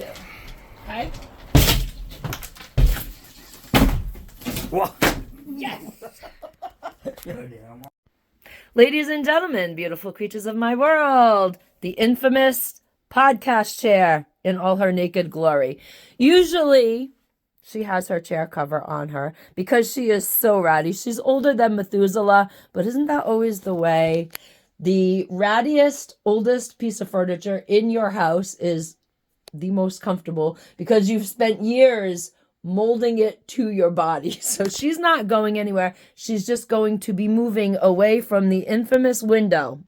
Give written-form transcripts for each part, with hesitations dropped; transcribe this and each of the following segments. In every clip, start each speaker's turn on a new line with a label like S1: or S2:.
S1: do. Okay?
S2: What?
S1: Yes! Ladies and gentlemen, beautiful creatures of my world, the infamous podcast chair in all her naked glory. Usually, she has her chair cover on her because she is so ratty. She's older than Methuselah, but isn't that always the way? The rattiest, oldest piece of furniture in your house is the most comfortable because you've spent years molding it to your body. So she's not going anywhere. She's just going to be moving away from the infamous window.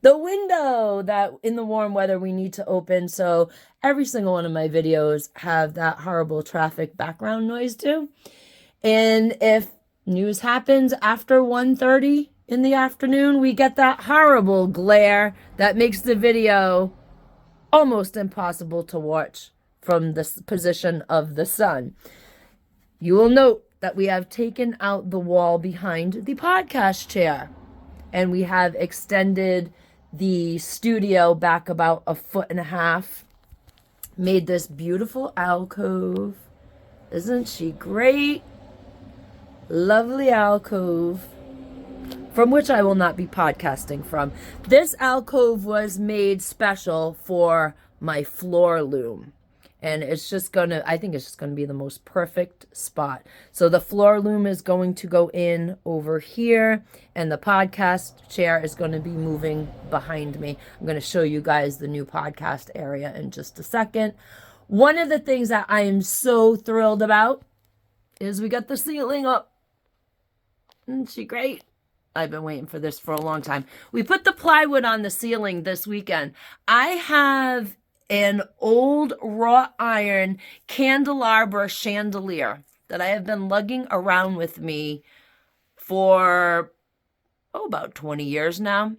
S1: The window that in the warm weather we need to open. So every single one of my videos have that horrible traffic background noise too. And if news happens after 1:30 in the afternoon, we get that horrible glare that makes the video almost impossible to watch from the position of the sun. You will note that we have taken out the wall behind the podcast chair, and we have extended the studio back about 1.5 feet, made this beautiful alcove. Isn't she great? Lovely alcove, from which I will not be podcasting from. This alcove was made special for my floor loom. And it's just gonna, I think it's just gonna be the most perfect spot. So the floor loom is going to go in over here, and the podcast chair is going to be moving behind me. I'm going to show you guys the new podcast area in just a second. One of the things that I am so thrilled about is we got the ceiling up. Isn't she great? I've been waiting for this for a long time. We put the plywood on the ceiling this weekend. I have an old wrought iron candelabra chandelier that I have been lugging around with me for, about 20 years now.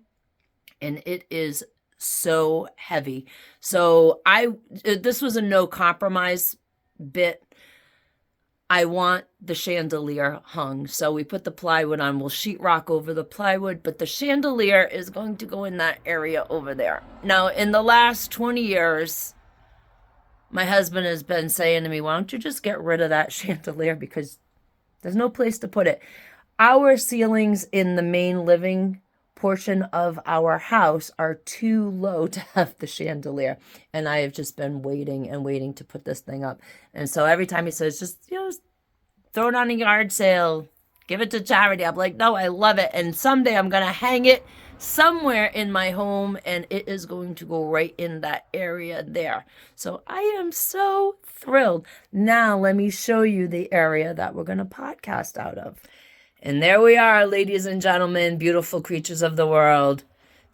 S1: And it is so heavy. So this was a no compromise bit. I want the chandelier hung. So we put the plywood on. We'll sheetrock over the plywood, but the chandelier is going to go in that area over there. Now, in the last 20 years, my husband has been saying to me, why don't you just get rid of that chandelier because there's no place to put it. Our ceilings in the main living portion of our house are too low to have the chandelier, and I have just been waiting and waiting to put this thing up. And so every time he says, just throw it on a yard sale, give it to charity, I'm like, no, I love it, and someday I'm gonna hang it somewhere in my home, and it is going to go right in that area there. So I am so thrilled. Now let me show you the area that we're gonna podcast out of. And there we are, ladies and gentlemen, beautiful creatures of the world,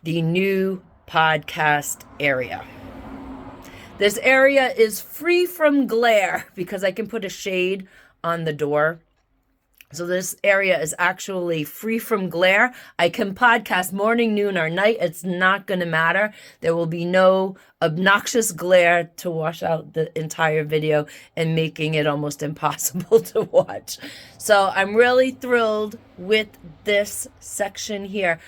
S1: the new podcast area. This area is free from glare because I can put a shade on the door. So this area is actually free from glare. I can podcast morning, noon, or night. It's not going to matter. There will be no obnoxious glare to wash out the entire video and making it almost impossible to watch. So I'm really thrilled with this section here.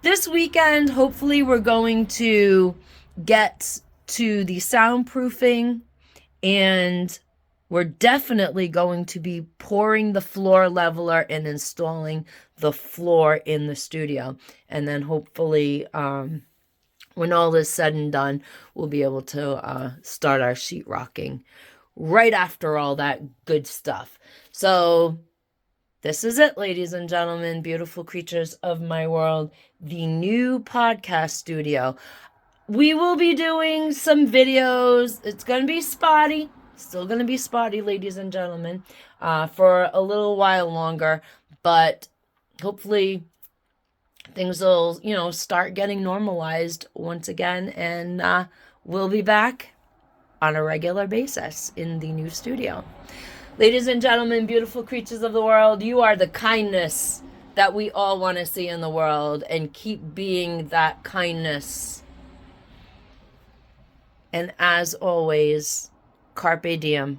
S1: This weekend, hopefully we're going to get to the soundproofing, and we're definitely going to be pouring the floor leveler and installing the floor in the studio. And then hopefully, when all is said and done, we'll be able to start our sheetrocking right after all that good stuff. So this is it, ladies and gentlemen, beautiful creatures of my world, the new podcast studio. We will be doing some videos. It's going to be spotty. Still going to be spotty, ladies and gentlemen, for a little while longer. But hopefully things will, start getting normalized once again. And we'll be back on a regular basis in the new studio. Ladies and gentlemen, beautiful creatures of the world, you are the kindness that we all want to see in the world. And keep being that kindness. And as always, Carpe Diem,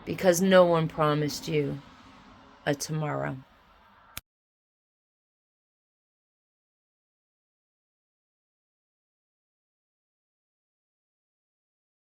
S1: because no one promised you a tomorrow.